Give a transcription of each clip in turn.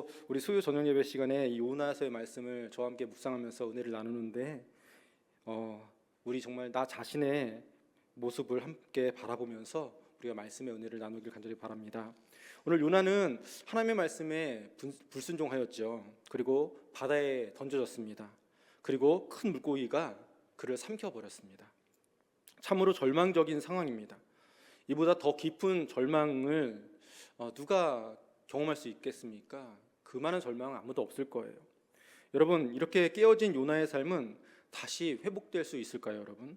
또 우리 수요 저녁 예배 시간에 이 요나서의 말씀을 저와 함께 묵상하면서 은혜를 나누는데 우리 정말 나 자신의 모습을 함께 바라보면서 우리가 말씀의 은혜를 나누길 간절히 바랍니다. 오늘 요나는 하나님의 말씀에 불순종하였죠. 그리고 바다에 던져졌습니다. 그리고 큰 물고기가 그를 삼켜버렸습니다. 참으로 절망적인 상황입니다. 이보다 더 깊은 절망을 누가 경험할 수 있겠습니까? 그 많은 절망은 아무도 없을 거예요. 여러분, 이렇게 깨어진 요나의 삶은 다시 회복될 수 있을까요, 여러분?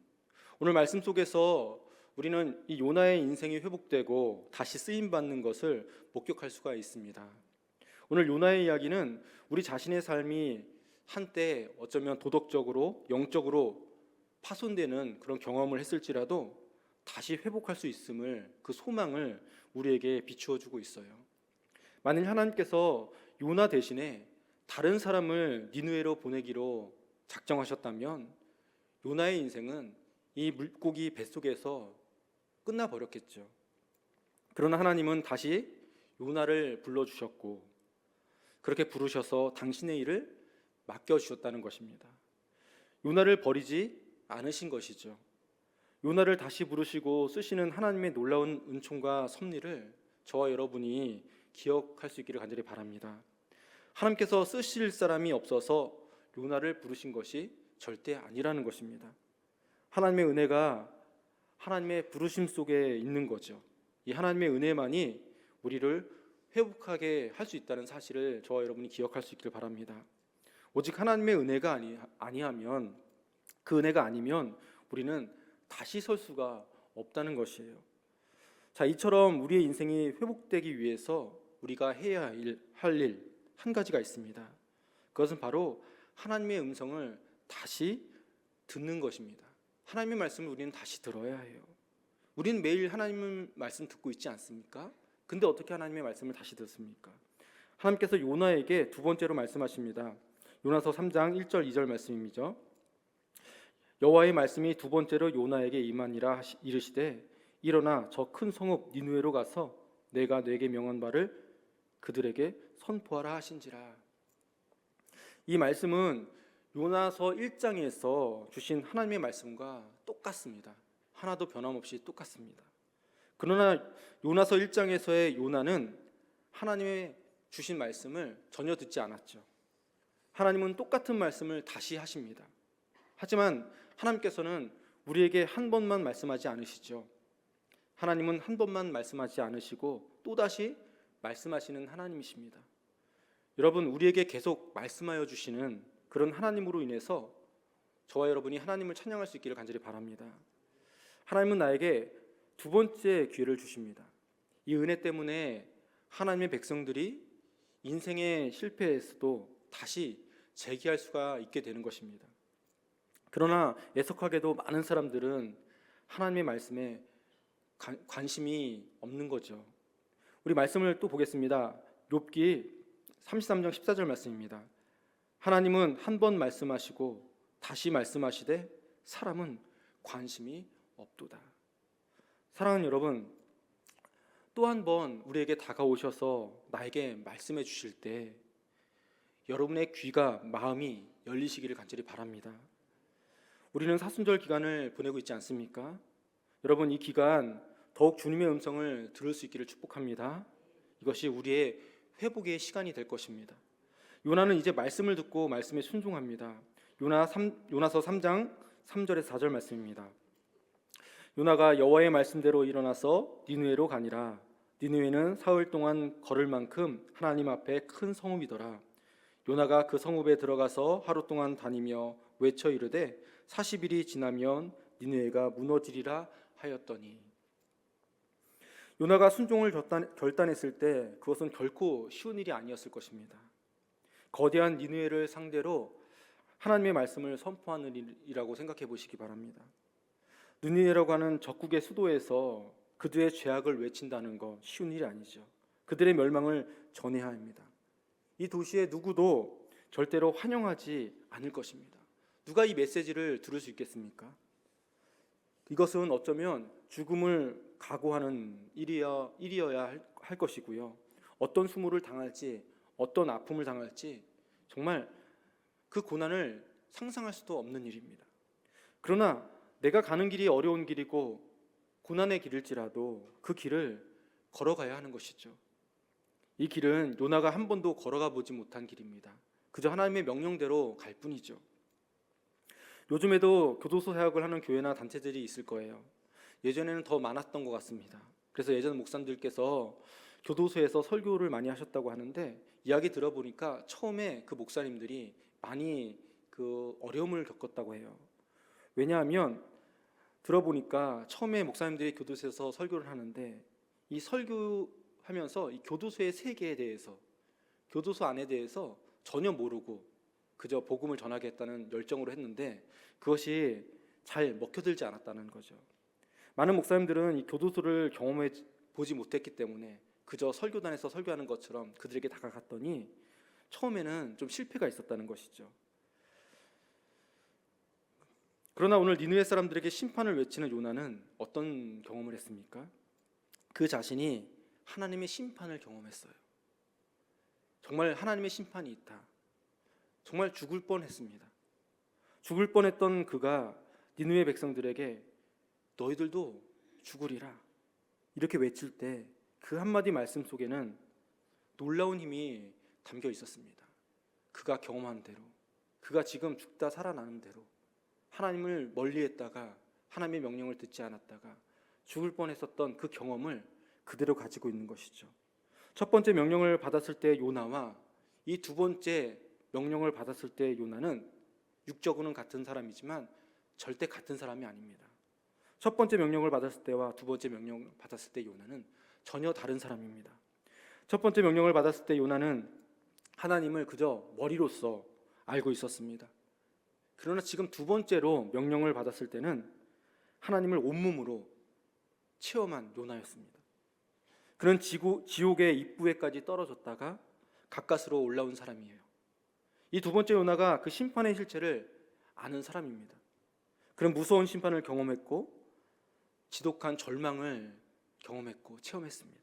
오늘 말씀 속에서 우리는 이 요나의 인생이 회복되고 다시 쓰임 받는 것을 목격할 수가 있습니다. 오늘 요나의 이야기는 우리 자신의 삶이 한때 어쩌면 도덕적으로, 영적으로 파손되는 그런 경험을 했을지라도 다시 회복할 수 있음을, 그 소망을 우리에게 비추어 주고 있어요. 만일 하나님께서 요나 대신에 다른 사람을 니느웨로 보내기로 작정하셨다면 요나의 인생은 이 물고기 뱃속에서 끝나버렸겠죠. 그러나 하나님은 다시 요나를 불러주셨고 그렇게 부르셔서 당신의 일을 맡겨주셨다는 것입니다. 요나를 버리지 않으신 것이죠. 요나를 다시 부르시고 쓰시는 하나님의 놀라운 은총과 섭리를 저와 여러분이 기억할 수 있기를 간절히 바랍니다. 하나님께서 쓰실 사람이 없어서 요나를 부르신 것이 절대 아니라는 것입니다. 하나님의 은혜가 하나님의 부르심 속에 있는 거죠. 이 하나님의 은혜만이 우리를 회복하게 할 수 있다는 사실을 저와 여러분이 기억할 수 있기를 바랍니다. 오직 하나님의 은혜가 아니하면, 그 은혜가 아니면 우리는 다시 설 수가 없다는 것이에요. 자, 이처럼 우리의 인생이 회복되기 위해서 우리가 해야 할 일 한 가지가 있습니다. 그것은 바로 하나님의 음성을 다시 듣는 것입니다. 하나님의 말씀을 우리는 다시 들어야 해요. 우리는 매일 하나님의 말씀 듣고 있지 않습니까? 근데 어떻게 하나님의 말씀을 다시 듣습니까? 하나님께서 요나에게 두 번째로 말씀하십니다. 요나서 3장 1절 2절 말씀이죠. 여호와의 말씀이 두 번째로 요나에게 임하니라 이르시되 일어나 저 큰 성읍 니느웨로 가서 내가 네게 명한 바를 그들에게 선포하라 하신지라. 이 말씀은 요나서 1장에서 주신 하나님의 말씀과 똑같습니다. 하나도 변함없이 똑같습니다. 그러나 요나서 1장에서의 요나는 하나님의 주신 말씀을 전혀 듣지 않았죠. 하나님은 똑같은 말씀을 다시 하십니다. 하지만 하나님께서는 우리에게 한 번만 말씀하지 않으시죠. 하나님은 한 번만 말씀하지 않으시고 또다시 말씀하시는 하나님이십니다. 여러분, 우리에게 계속 말씀하여 주시는 그런 하나님으로 인해서 저와 여러분이 하나님을 찬양할 수 있기를 간절히 바랍니다. 하나님은 나에게 두 번째 기회를 주십니다. 이 은혜 때문에 하나님의 백성들이 인생의 실패에서도 다시 재기할 수가 있게 되는 것입니다. 그러나 애석하게도 많은 사람들은 하나님의 말씀에 관심이 없는 거죠. 우리 말씀을 또 보겠습니다. 욥기 33장 14절 말씀입니다. 하나님은 한 번 말씀하시고 다시 말씀하시되 사람은 관심이 없도다. 사랑하는 여러분, 또 한 번 우리에게 다가오셔서 나에게 말씀해 주실 때 여러분의 귀가, 마음이 열리시기를 간절히 바랍니다. 우리는 사순절 기간을 보내고 있지 않습니까? 여러분, 이 기간 더욱 주님의 음성을 들을 수 있기를 축복합니다. 이것이 우리의 회복의 시간이 될 것입니다. 요나는 이제 말씀을 듣고 말씀에 순종합니다. 요나서 3장 3절에서 4절 말씀입니다. 요나가 여호와의 말씀대로 일어나서 니느웨로 가니라. 니느웨는 사흘 동안 걸을 만큼 하나님 앞에 큰 성읍이더라. 요나가 그 성읍에 들어가서 하루 동안 다니며 외쳐 이르되 40일이 지나면 니느웨가 무너지리라 하였더니. 요나가 순종을 결단했을 때 그것은 결코 쉬운 일이 아니었을 것입니다. 거대한 니느웨를 상대로 하나님의 말씀을 선포하는 일이라고 생각해 보시기 바랍니다. 니느웨라고 하는 적국의 수도에서 그들의 죄악을 외친다는 것 쉬운 일이 아니죠. 그들의 멸망을 전해야 합니다. 이 도시에 누구도 절대로 환영하지 않을 것입니다. 누가 이 메시지를 들을 수 있겠습니까? 이것은 어쩌면 죽음을 각오하는 일이어야 할 것이고요. 어떤 수모를 당할지 어떤 아픔을 당할지 정말 그 고난을 상상할 수도 없는 일입니다. 그러나 내가 가는 길이 어려운 길이고 고난의 길일지라도 그 길을 걸어가야 하는 것이죠. 이 길은 요나가 한 번도 걸어가 보지 못한 길입니다. 그저 하나님의 명령대로 갈 뿐이죠. 요즘에도 교도소 사역을 하는 교회나 단체들이 있을 거예요. 예전에는 더 많았던 것 같습니다. 그래서 예전 목사님들께서 교도소에서 설교를 많이 하셨다고 하는데 이야기 들어보니까 처음에 그 목사님들이 많이 그 어려움을 겪었다고 해요. 왜냐하면 들어보니까 처음에 목사님들이 교도소에서 설교를 하는데 이 설교하면서 이 교도소의 세계에 대해서, 교도소 안에 대해서 전혀 모르고 그저 복음을 전하겠다는 열정으로 했는데 그것이 잘 먹혀들지 않았다는 거죠. 많은 목사님들은 이 교도소를 경험해 보지 못했기 때문에 그저 설교단에서 설교하는 것처럼 그들에게 다가갔더니 처음에는 좀 실패가 있었다는 것이죠. 그러나 오늘 니느웨 사람들에게 심판을 외치는 요나는 어떤 경험을 했습니까? 그 자신이 하나님의 심판을 경험했어요. 정말 하나님의 심판이 있다. 정말 죽을 뻔했습니다. 죽을 뻔했던 그가 니느웨 백성들에게 너희들도 죽으리라 이렇게 외칠 때 그 한마디 말씀 속에는 놀라운 힘이 담겨 있었습니다. 그가 경험한 대로, 그가 지금 죽다 살아나는 대로 하나님을 멀리했다가 하나님의 명령을 듣지 않았다가 죽을 뻔했었던 그 경험을 그대로 가지고 있는 것이죠. 첫 번째 명령을 받았을 때 요나와 이 두 번째 명령을 받았을 때 요나는 육적으로는 같은 사람이지만 절대 같은 사람이 아닙니다. 첫 번째 명령을 받았을 때와 두 번째 명령을 받았을 때 요나는 전혀 다른 사람입니다. 첫 번째 명령을 받았을 때 요나는 하나님을 그저 머리로써 알고 있었습니다. 그러나 지금 두 번째로 명령을 받았을 때는 하나님을 온몸으로 체험한 요나였습니다. 그는 지옥의 입구에까지 떨어졌다가 가까스로 올라온 사람이에요. 이 두 번째 요나가 그 심판의 실체를 아는 사람입니다. 그런 무서운 심판을 경험했고 지독한 절망을 경험했고 체험했습니다.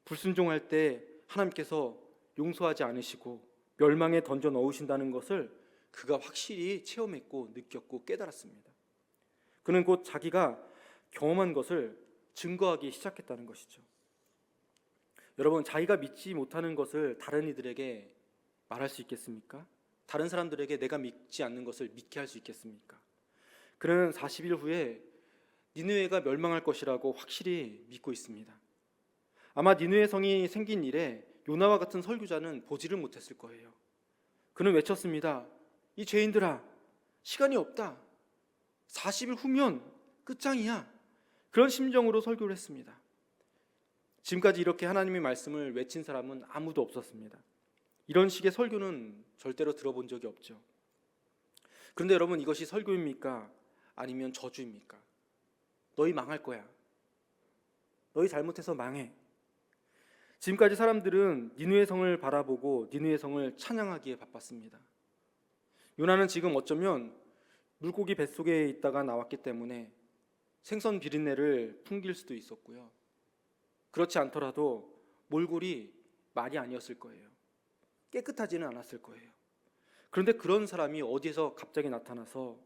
불순종할 때 하나님께서 용서하지 않으시고 멸망에 던져 넣으신다는 것을 그가 확실히 체험했고 느꼈고 깨달았습니다. 그는 곧 자기가 경험한 것을 증거하기 시작했다는 것이죠. 여러분, 자기가 믿지 못하는 것을 다른 이들에게 말할 수 있겠습니까? 다른 사람들에게 내가 믿지 않는 것을 믿게 할 수 있겠습니까? 그는 40일 후에 니느웨가 멸망할 것이라고 확실히 믿고 있습니다. 아마 니느웨 성이 생긴 일에 요나와 같은 설교자는 보지를 못했을 거예요. 그는 외쳤습니다. 이 죄인들아, 시간이 없다. 40일 후면 끝장이야. 그런 심정으로 설교를 했습니다. 지금까지 이렇게 하나님의 말씀을 외친 사람은 아무도 없었습니다. 이런 식의 설교는 절대로 들어본 적이 없죠. 그런데 여러분, 이것이 설교입니까? 아니면 저주입니까? 너희 망할 거야. 너희 잘못해서 망해. 지금까지 사람들은 니느웨 성을 바라보고 니느웨 성을 찬양하기에 바빴습니다. 요나는 지금 어쩌면 물고기 뱃속에 있다가 나왔기 때문에 생선 비린내를 풍길 수도 있었고요. 그렇지 않더라도 몰골이 말이 아니었을 거예요. 깨끗하지는 않았을 거예요. 그런데 그런 사람이 어디에서 갑자기 나타나서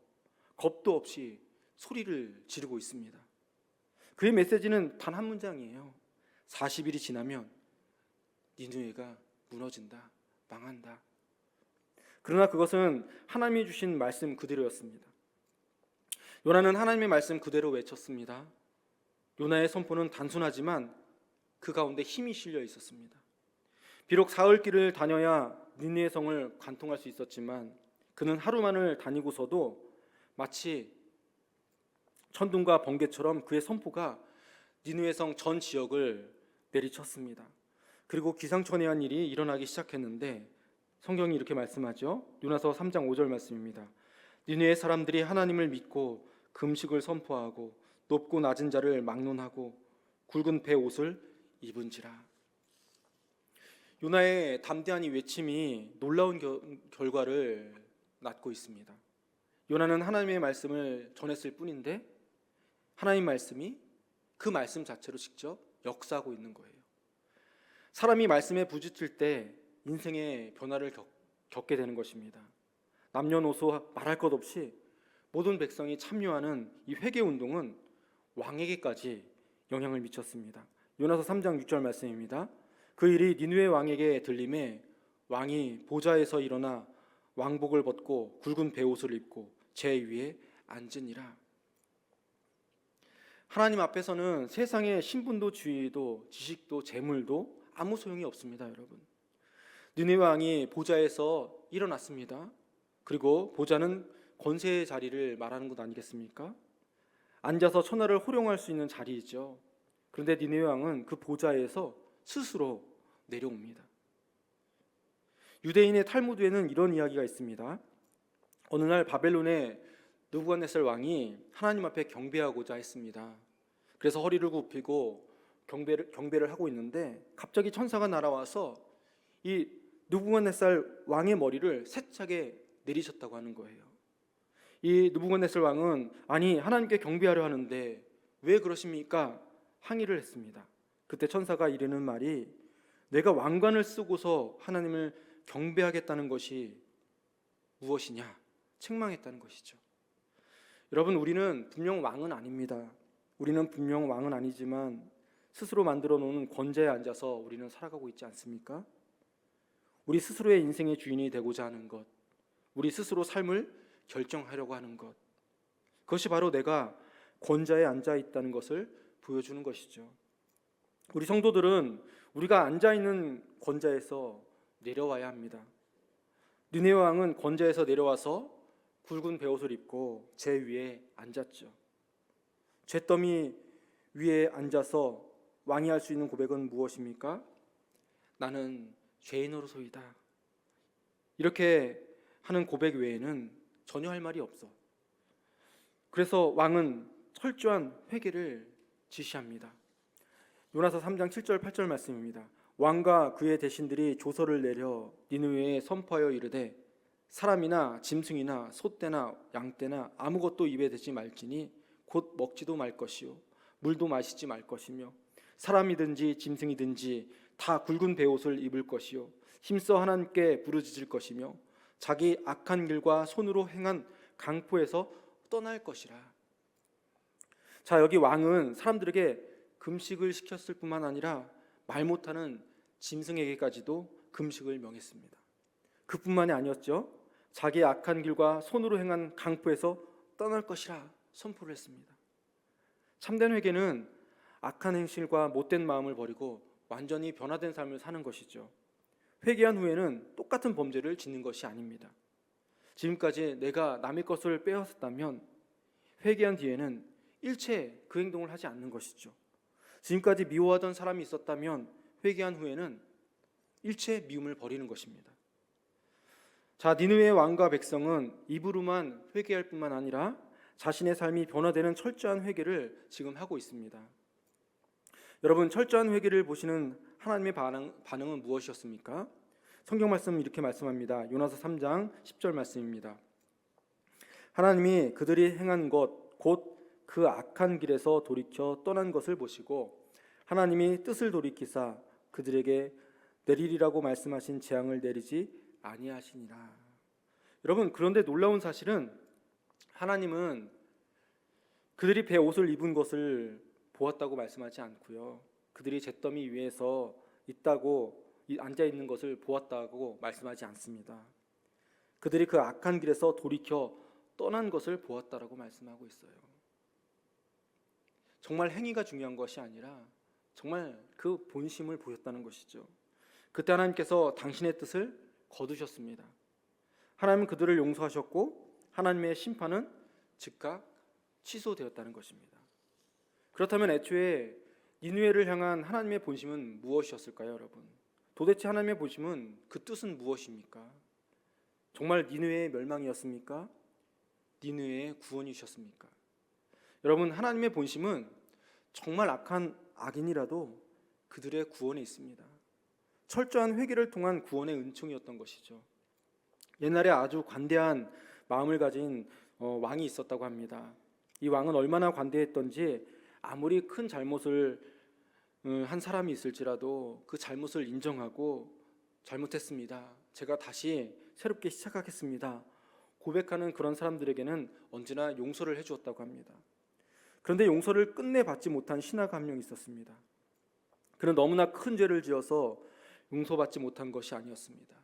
겁도 없이 소리를 지르고 있습니다. 그의 메시지는 단 한 문장이에요. 40일이 지나면 니느웨가 무너진다, 망한다. 그러나 그것은 하나님이 주신 말씀 그대로였습니다. 요나는 하나님의 말씀 그대로 외쳤습니다. 요나의 선포는 단순하지만 그 가운데 힘이 실려 있었습니다. 비록 사흘 길을 다녀야 니느웨 성을 관통할 수 있었지만 그는 하루만을 다니고서도 마치 천둥과 번개처럼 그의 선포가 니느웨 성 전 지역을 내리쳤습니다. 그리고 기상천외한 일이 일어나기 시작했는데 성경이 이렇게 말씀하죠. 요나서 3장 5절 말씀입니다. 니느웨 사람들이 하나님을 믿고 금식을 선포하고 높고 낮은 자를 막론하고 굵은 배 옷을 입은지라. 요나의 담대한 이 외침이 놀라운 결과를 낳고 있습니다. 요나는 하나님의 말씀을 전했을 뿐인데 하나님 말씀이 그 말씀 자체로 직접 역사하고 있는 거예요. 사람이 말씀에 부딪힐 때 인생의 변화를 겪게 되는 것입니다. 남녀노소 말할 것 없이 모든 백성이 참여하는 이 회개 운동은 왕에게까지 영향을 미쳤습니다. 요나서 3장 6절 말씀입니다. 그 일이 니느웨 왕에게 들림에 왕이 보좌에서 일어나 왕복을 벗고 굵은 베옷을 입고 제 위에 앉으니라. 하나님 앞에서는 세상의 신분도 지위도 지식도 재물도 아무 소용이 없습니다, 여러분. 니느웨 왕이 보좌에서 일어났습니다. 그리고 보좌는 권세의 자리를 말하는 것 아니겠습니까? 앉아서 천하를 호령할 수 있는 자리이죠. 그런데 니느웨 왕은 그 보좌에서 스스로 내려옵니다. 유대인의 탈무드에는 이런 이야기가 있습니다. 어느 날 바벨론의 느부갓네살 왕이 하나님 앞에 경배하고자 했습니다. 그래서 허리를 굽히고 경배를 하고 있는데 갑자기 천사가 날아와서 이 느부갓네살 왕의 머리를 세차게 내리셨다고 하는 거예요. 이 느부갓네살 왕은 아니 하나님께 경배하려 하는데 왜 그러십니까? 항의를 했습니다. 그때 천사가 이르는 말이 내가 왕관을 쓰고서 하나님을 경배하겠다는 것이 무엇이냐? 책망했다는 것이죠. 여러분, 우리는 분명 왕은 아닙니다. 우리는 분명 왕은 아니지만 스스로 만들어 놓은 권좌에 앉아서 우리는 살아가고 있지 않습니까? 우리 스스로의 인생의 주인이 되고자 하는 것, 우리 스스로 삶을 결정하려고 하는 것, 그것이 바로 내가 권좌에 앉아 있다는 것을 보여주는 것이죠. 우리 성도들은 우리가 앉아 있는 권좌에서 내려와야 합니다. 느헤미 왕은 권좌에서 내려와서 굵은 베옷을 입고 제 위에 앉았죠. 잿더미 위에 앉아서 왕이 할 수 있는 고백은 무엇입니까? 나는 죄인으로소이다. 이렇게 하는 고백 외에는 전혀 할 말이 없어. 그래서 왕은 철저한 회개를 지시합니다. 요나서 3장 7절 8절 말씀입니다. 왕과 그의 대신들이 조서를 내려 니느웨에 선포하여 이르되 사람이나 짐승이나 소떼나 양떼나 아무것도 입에 대지 말지니 곧 먹지도 말 것이요 물도 마시지 말 것이며 사람이든지 짐승이든지 다 굵은 베옷을 입을 것이요 힘써 하나님께 부르짖을 것이며 자기 악한 길과 손으로 행한 강포에서 떠날 것이라. 자, 여기 왕은 사람들에게 금식을 시켰을 뿐만 아니라 말 못하는 짐승에게까지도 금식을 명했습니다. 그뿐만이 아니었죠. 자기의 악한 길과 손으로 행한 강포에서 떠날 것이라 선포를 했습니다. 참된 회개는 악한 행실과 못된 마음을 버리고 완전히 변화된 삶을 사는 것이죠. 회개한 후에는 똑같은 범죄를 짓는 것이 아닙니다. 지금까지 내가 남의 것을 빼앗았다면 회개한 뒤에는 일체 그 행동을 하지 않는 것이죠. 지금까지 미워하던 사람이 있었다면 회개한 후에는 일체 미움을 버리는 것입니다. 자, 니느웨 왕과 백성은 입으로만 회개할 뿐만 아니라 자신의 삶이 변화되는 철저한 회개를 지금 하고 있습니다. 여러분, 철저한 회개를 보시는 하나님의 반응은 무엇이었습니까? 성경 말씀 이렇게 말씀합니다. 요나서 3장 10절 말씀입니다. 하나님이 그들이 행한 것 곧 그 악한 길에서 돌이켜 떠난 것을 보시고 하나님이 뜻을 돌이키사 그들에게 내리리라고 말씀하신 재앙을 내리지 아니하시니라. 여러분, 그런데 놀라운 사실은 하나님은 그들이 베옷을 입은 것을 보았다고 말씀하지 않고요. 그들이 잿더미 위에서 있다고 앉아 있는 것을 보았다고 말씀하지 않습니다. 그들이 그 악한 길에서 돌이켜 떠난 것을 보았다라고 말씀하고 있어요. 정말 행위가 중요한 것이 아니라 정말 그 본심을 보였다는 것이죠. 그때 하나님께서 당신의 뜻을 거두셨습니다. 하나님은 그들을 용서하셨고 하나님의 심판은 즉각 취소되었다는 것입니다. 그렇다면 애초에 니느웨를 향한 하나님의 본심은 무엇이었을까요, 여러분? 도대체 하나님의 본심은 그 뜻은 무엇입니까? 정말 니느웨의 멸망이었습니까? 니느웨의 구원이셨습니까? 여러분, 하나님의 본심은 정말 악한 악인이라도 그들의 구원에 있습니다. 철저한 회개를 통한 구원의 은총이었던 것이죠. 옛날에 아주 관대한 마음을 가진 왕이 있었다고 합니다. 이 왕은 얼마나 관대했던지 아무리 큰 잘못을 한 사람이 있을지라도 그 잘못을 인정하고 잘못했습니다. 제가 다시 새롭게 시작하겠습니다. 고백하는 그런 사람들에게는 언제나 용서를 해주었다고 합니다. 그런데 용서를 끝내 받지 못한 신하가 한 명 있었습니다. 그는 너무나 큰 죄를 지어서 용서받지 못한 것이 아니었습니다.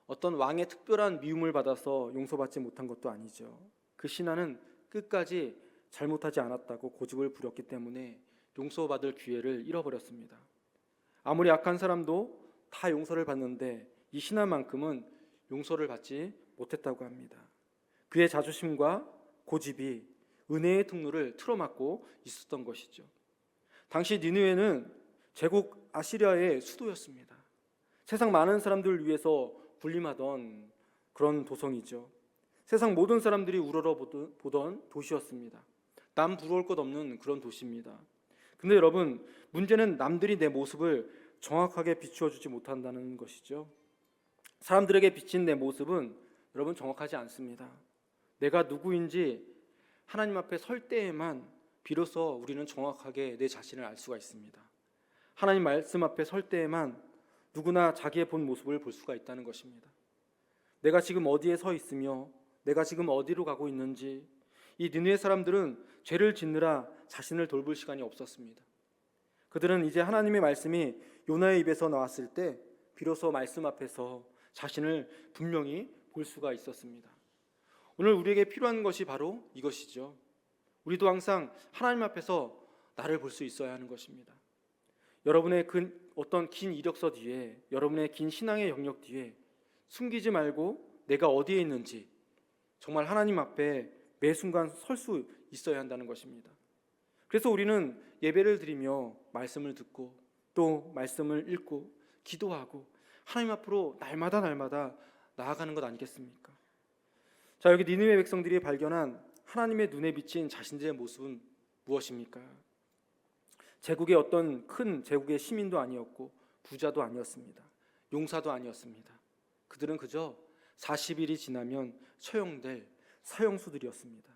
어떤 왕의 특별한 미움을 받아서 용서받지 못한 것도 아니죠. 그 신하는 끝까지 잘못하지 않았다고 고집을 부렸기 때문에 용서받을 기회를 잃어버렸습니다. 아무리 악한 사람도 다 용서를 받는데 이 신하만큼은 용서를 받지 못했다고 합니다. 그의 자존심과 고집이 은혜의 통로를 틀어막고 있었던 것이죠. 당시 니느웨는 제국 아시리아의 수도였습니다. 세상 많은 사람들을 위해서 군림하던 그런 도성이죠. 세상 모든 사람들이 우러러보던 도시였습니다. 남 부러울 것 없는 그런 도시입니다. 근데 여러분, 문제는 남들이 내 모습을 정확하게 비추어 주지 못한다는 것이죠. 사람들에게 비친 내 모습은 여러분 정확하지 않습니다. 내가 누구인지 하나님 앞에 설 때에만 비로소 우리는 정확하게 내 자신을 알 수가 있습니다. 하나님 말씀 앞에 설 때에만 누구나 자기의 본 모습을 볼 수가 있다는 것입니다. 내가 지금 어디에 서 있으며 내가 지금 어디로 가고 있는지, 이 니느웨 사람들은 죄를 짓느라 자신을 돌볼 시간이 없었습니다. 그들은 이제 하나님의 말씀이 요나의 입에서 나왔을 때 비로소 말씀 앞에서 자신을 분명히 볼 수가 있었습니다. 오늘 우리에게 필요한 것이 바로 이것이죠. 우리도 항상 하나님 앞에서 나를 볼 수 있어야 하는 것입니다. 여러분의 어떤 긴 이력서 뒤에, 여러분의 긴 신앙의 영역 뒤에 숨기지 말고 내가 어디에 있는지 정말 하나님 앞에 매 순간 설 수 있어야 한다는 것입니다. 그래서 우리는 예배를 드리며 말씀을 듣고 또 말씀을 읽고 기도하고 하나님 앞으로 날마다 나아가는 것 아니겠습니까? 자, 여기 니느웨 백성들이 발견한 하나님의 눈에 비친 자신들의 모습은 무엇입니까? 제국의 어떤 큰 제국의 시민도 아니었고 부자도 아니었습니다. 용사도 아니었습니다. 그들은 그저 40일이 지나면 처형될 사형수들이었습니다.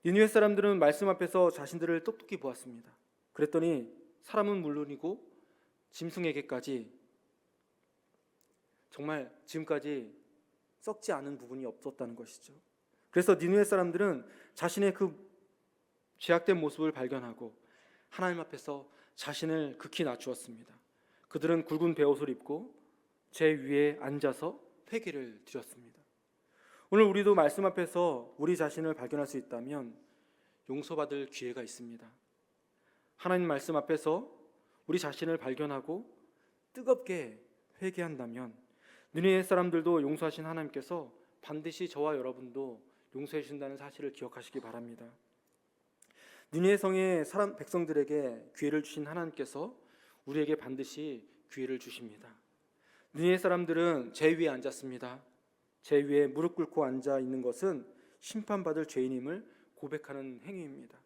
니느웨 사람들은 말씀 앞에서 자신들을 똑똑히 보았습니다. 그랬더니 사람은 물론이고 짐승에게까지 정말 지금까지 썩지 않은 부분이 없었다는 것이죠. 그래서 니느웨 사람들은 자신의 그 죄악된 모습을 발견하고 하나님 앞에서 자신을 극히 낮추었습니다. 그들은 굵은 베옷을 입고 제 위에 앉아서 회개를 드렸습니다. 오늘 우리도 말씀 앞에서 우리 자신을 발견할 수 있다면 용서받을 기회가 있습니다. 하나님 말씀 앞에서 우리 자신을 발견하고 뜨겁게 회개한다면 니느웨 사람들도 용서하신 하나님께서 반드시 저와 여러분도 용서해 주신다는 사실을 기억하시기 바랍니다. 니느웨 성의 백성들에게 기회를 주신 하나님께서 우리에게 반드시 기회를 주십니다. 니느웨 사람들은 제 위에 앉았습니다. 제 위에 무릎 꿇고 앉아 있는 것은 심판받을 죄인임을 고백하는 행위입니다.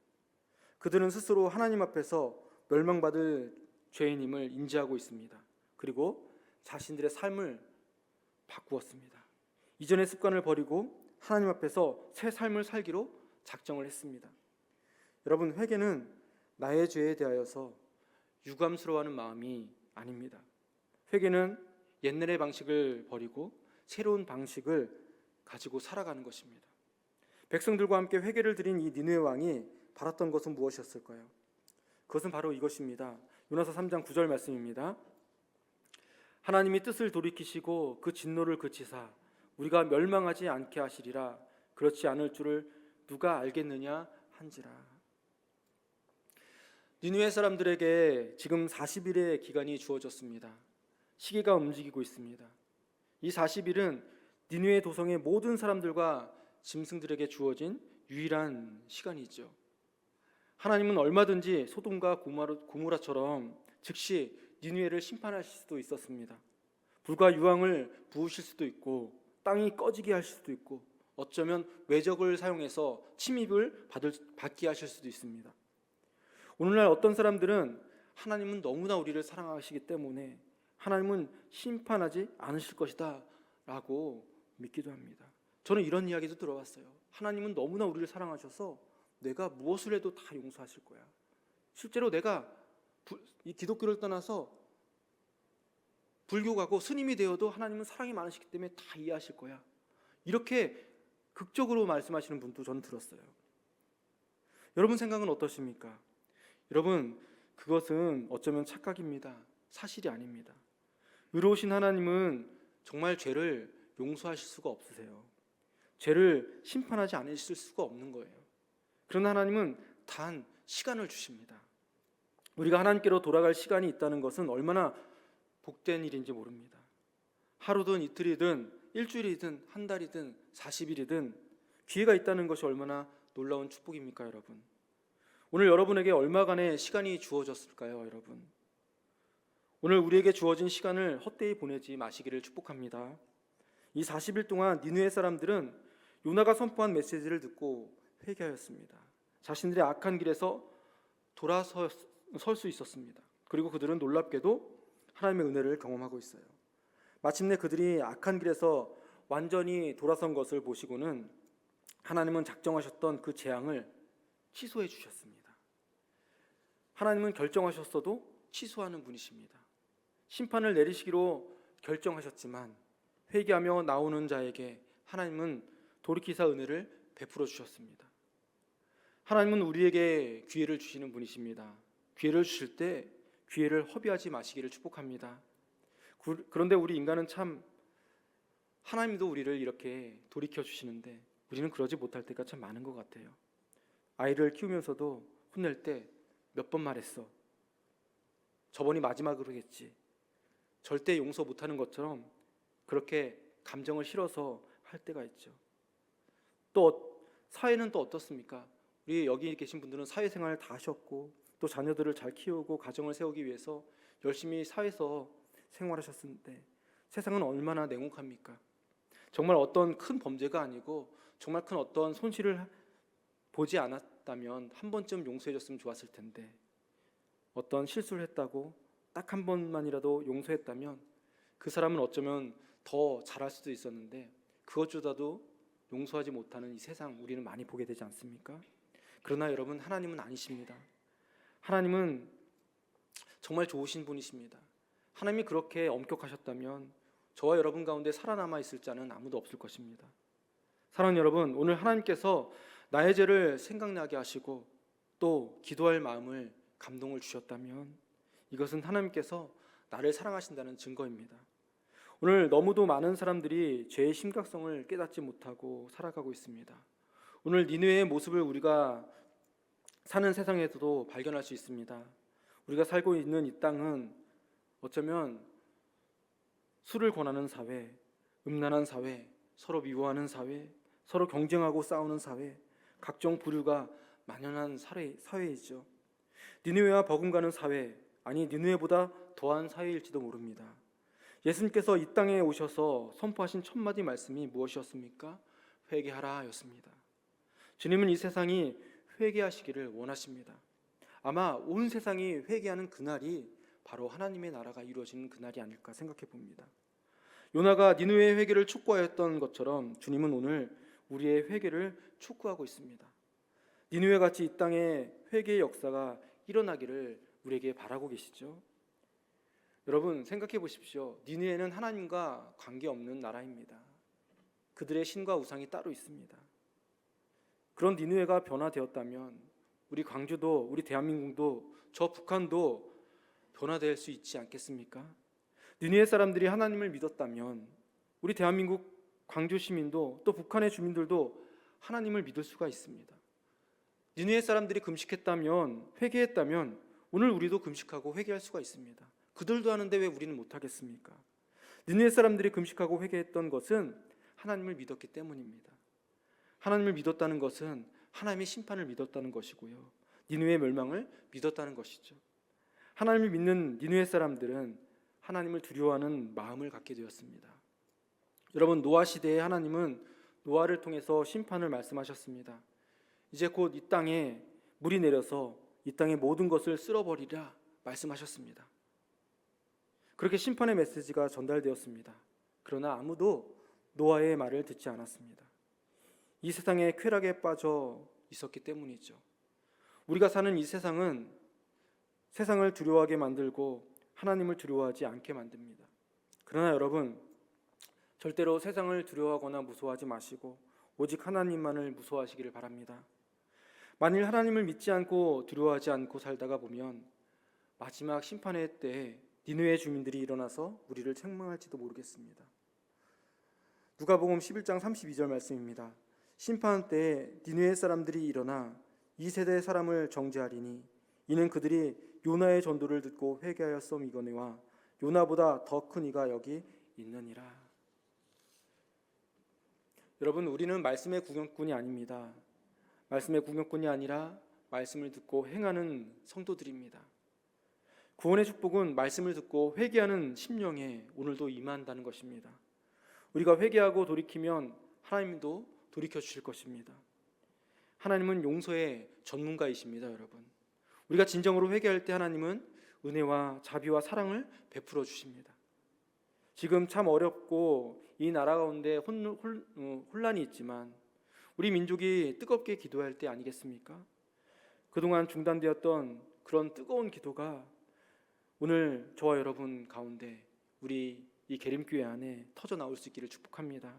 그들은 스스로 하나님 앞에서 멸망받을 죄인임을 인지하고 있습니다. 그리고 자신들의 삶을 바꾸었습니다. 이전의 습관을 버리고 하나님 앞에서 새 삶을 살기로 작정을 했습니다. 여러분, 회개는 나의 죄에 대하여서 유감스러워하는 마음이 아닙니다. 회개는 옛날의 방식을 버리고 새로운 방식을 가지고 살아가는 것입니다. 백성들과 함께 회개를 드린 이 니느웨 왕이 바랐던 것은 무엇이었을까요? 그것은 바로 이것입니다. 요나서 3장 9절 말씀입니다. 하나님이 뜻을 돌이키시고 그 진노를 그치사 우리가 멸망하지 않게 하시리라. 그렇지 않을 줄을 누가 알겠느냐 한지라. 니느웨 사람들에게 지금 40일의 기간이 주어졌습니다. 시계가 움직이고 있습니다. 이 40일은 니느웨 도성의 모든 사람들과 짐승들에게 주어진 유일한 시간이죠. 하나님은 얼마든지 소돔과 고모라처럼 즉시 니느웨를 심판하실 수도 있었습니다. 불과 유황을 부으실 수도 있고 땅이 꺼지게 하실 수도 있고 어쩌면 외적을 사용해서 침입을 받게 하실 수도 있습니다. 오늘날 어떤 사람들은 하나님은 너무나 우리를 사랑하시기 때문에 하나님은 심판하지 않으실 것이다 라고 믿기도 합니다. 저는 이런 이야기도 들어봤어요. 하나님은 너무나 우리를 사랑하셔서 내가 무엇을 해도 다 용서하실 거야. 실제로 내가 이 기독교를 떠나서 불교가고 스님이 되어도 하나님은 사랑이 많으시기 때문에 다 이해하실 거야. 이렇게 극적으로 말씀하시는 분도 저는 들었어요. 여러분 생각은 어떠십니까? 여러분, 그것은 어쩌면 착각입니다. 사실이 아닙니다. 의로우신 하나님은 정말 죄를 용서하실 수가 없으세요. 죄를 심판하지 않으실 수가 없는 거예요. 그러나 하나님은 단 시간을 주십니다. 우리가 하나님께로 돌아갈 시간이 있다는 것은 얼마나 복된 일인지 모릅니다. 하루든 이틀이든 일주일이든 한 달이든 40일이든 기회가 있다는 것이 얼마나 놀라운 축복입니까, 여러분? 오늘 여러분에게 얼마간의 시간이 주어졌을까요, 여러분? 오늘 우리에게 주어진 시간을 헛되이 보내지 마시기를 축복합니다. 이 40일 동안 니느웨 사람들은 요나가 선포한 메시지를 듣고 회개하였습니다. 자신들의 악한 길에서 돌아설 수 있었습니다. 그리고 그들은 놀랍게도 하나님의 은혜를 경험하고 있어요. 마침내 그들이 악한 길에서 완전히 돌아선 것을 보시고는 하나님은 작정하셨던 그 재앙을 취소해 주셨습니다. 하나님은 결정하셨어도 취소하는 분이십니다. 심판을 내리시기로 결정하셨지만 회개하며 나오는 자에게 하나님은 돌이키사 은혜를 베풀어 주셨습니다. 하나님은 우리에게 기회를 주시는 분이십니다. 기회를 주실 때 기회를 허비하지 마시기를 축복합니다. 그런데 우리 인간은 참 하나님도 우리를 이렇게 돌이켜 주시는데 우리는 그러지 못할 때가 참 많은 것 같아요. 아이를 키우면서도 혼낼 때 몇 번 말했어. 저번이 마지막으로겠지. 절대 용서 못하는 것처럼 그렇게 감정을 실어서 할 때가 있죠. 또 사회는 또 어떻습니까? 우리 여기 계신 분들은 사회생활을 다 하셨고 또 자녀들을 잘 키우고 가정을 세우기 위해서 열심히 사회에서 생활하셨는데 세상은 얼마나 냉혹합니까? 정말 어떤 큰 범죄가 아니고 정말 큰 어떤 손실을 보지 않았다면 한 번쯤 용서해줬으면 좋았을 텐데 어떤 실수를 했다고 딱 한 번만이라도 용서했다면 그 사람은 어쩌면 더 잘할 수도 있었는데 그것조차도 용서하지 못하는 이 세상 우리는 많이 보게 되지 않습니까? 그러나 여러분, 하나님은 아니십니다. 하나님은 정말 좋으신 분이십니다. 하나님이 그렇게 엄격하셨다면 저와 여러분 가운데 살아남아 있을 자는 아무도 없을 것입니다. 사랑하는 여러분, 오늘 하나님께서 나의 죄를 생각나게 하시고 또 기도할 마음을 감동을 주셨다면 이것은 하나님께서 나를 사랑하신다는 증거입니다. 오늘 너무도 많은 사람들이 죄의 심각성을 깨닫지 못하고 살아가고 있습니다. 오늘 니느웨의 모습을 우리가 사는 세상에서도 발견할 수 있습니다. 우리가 살고 있는 이 땅은 어쩌면 술을 권하는 사회, 음란한 사회, 서로 미워하는 사회, 서로 경쟁하고 싸우는 사회, 각종 부류가 만연한 사회이죠. 니느웨와 버금가는 사회, 아니 니느웨보다 더한 사회일지도 모릅니다. 예수님께서 이 땅에 오셔서 선포하신 첫 마디 말씀이 무엇이었습니까? 회개하라 였습니다. 주님은 이 세상이 회개하시기를 원하십니다. 아마 온 세상이 회개하는 그날이 바로 하나님의 나라가 이루어지는 그날이 아닐까 생각해 봅니다. 요나가 니느웨의 회개를 촉구하였던 것처럼 주님은 오늘 우리의 회개를 촉구하고 있습니다. 니느웨 같이 이 땅에 회개의 역사가 일어나기를 우리에게 바라고 계시죠. 여러분 생각해 보십시오. 니느웨는 하나님과 관계없는 나라입니다. 그들의 신과 우상이 따로 있습니다. 그런 니느웨가 변화되었다면 우리 광주도, 우리 대한민국도, 저 북한도 변화될 수 있지 않겠습니까? 니느웨 사람들이 하나님을 믿었다면 우리 대한민국 광주 시민도 또 북한의 주민들도 하나님을 믿을 수가 있습니다. 니느웨 사람들이 금식했다면, 회개했다면 오늘 우리도 금식하고 회개할 수가 있습니다. 그들도 하는데 왜 우리는 못하겠습니까? 니느웨 사람들이 금식하고 회개했던 것은 하나님을 믿었기 때문입니다. 하나님을 믿었다는 것은 하나님의 심판을 믿었다는 것이고요, 니느웨의 멸망을 믿었다는 것이죠. 하나님을 믿는 니느웨 사람들은 하나님을 두려워하는 마음을 갖게 되었습니다. 여러분, 노아 시대에 하나님은 노아를 통해서 심판을 말씀하셨습니다. 이제 곧 이 땅에 물이 내려서 이 땅의 모든 것을 쓸어버리라 말씀하셨습니다. 그렇게 심판의 메시지가 전달되었습니다. 그러나 아무도 노아의 말을 듣지 않았습니다. 이 세상에 쾌락에 빠져 있었기 때문이죠. 우리가 사는 이 세상은 세상을 두려워하게 만들고 하나님을 두려워하지 않게 만듭니다. 그러나 여러분, 절대로 세상을 두려워하거나 무서워하지 마시고 오직 하나님만을 무서워하시기를 바랍니다. 만일 하나님을 믿지 않고 두려워하지 않고 살다가 보면 마지막 심판의 때에 니느웨 주민들이 일어나서 우리를 책망할지도 모르겠습니다. 누가복음 11장 32절 말씀입니다. 심판 때에 니느웨 사람들이 일어나 이 세대 사람을 정죄하리니 이는 그들이 요나의 전도를 듣고 회개하였음이거니와 요나보다 더 큰 이가 여기 있느니라. 여러분, 우리는 말씀의 구경꾼이 아닙니다. 말씀의 구경꾼이 아니라 말씀을 듣고 행하는 성도들입니다. 구원의 축복은 말씀을 듣고 회개하는 심령에 오늘도 임한다는 것입니다. 우리가 회개하고 돌이키면 하나님도 돌이켜 주실 것입니다. 하나님은 용서의 전문가이십니다, 여러분. 우리가 진정으로 회개할 때 하나님은 은혜와 자비와 사랑을 베풀어 주십니다. 지금 참 어렵고 이 나라 가운데 혼란이 있지만 우리 민족이 뜨겁게 기도할 때 아니겠습니까? 그동안 중단되었던 그런 뜨거운 기도가 오늘 저와 여러분 가운데 우리 이 계림교회 안에 터져 나올 수 있기를 축복합니다.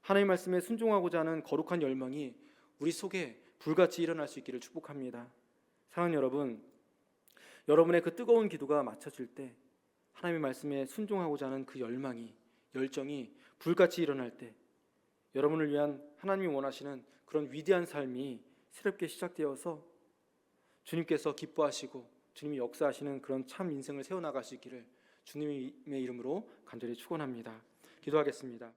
하나님의 말씀에 순종하고자 하는 거룩한 열망이 우리 속에 불같이 일어날 수 있기를 축복합니다. 사랑하는 여러분, 여러분의 그 뜨거운 기도가 맞춰질 때 하나님의 말씀에 순종하고자 하는 그 열정이 불같이 일어날 때 여러분을 위한 하나님이 원하시는 그런 위대한 삶이 새롭게 시작되어서 주님께서 기뻐하시고 주님이 역사하시는 그런 참 인생을 세워나갈 수 있기를 주님의 이름으로 간절히 축원합니다. 기도하겠습니다.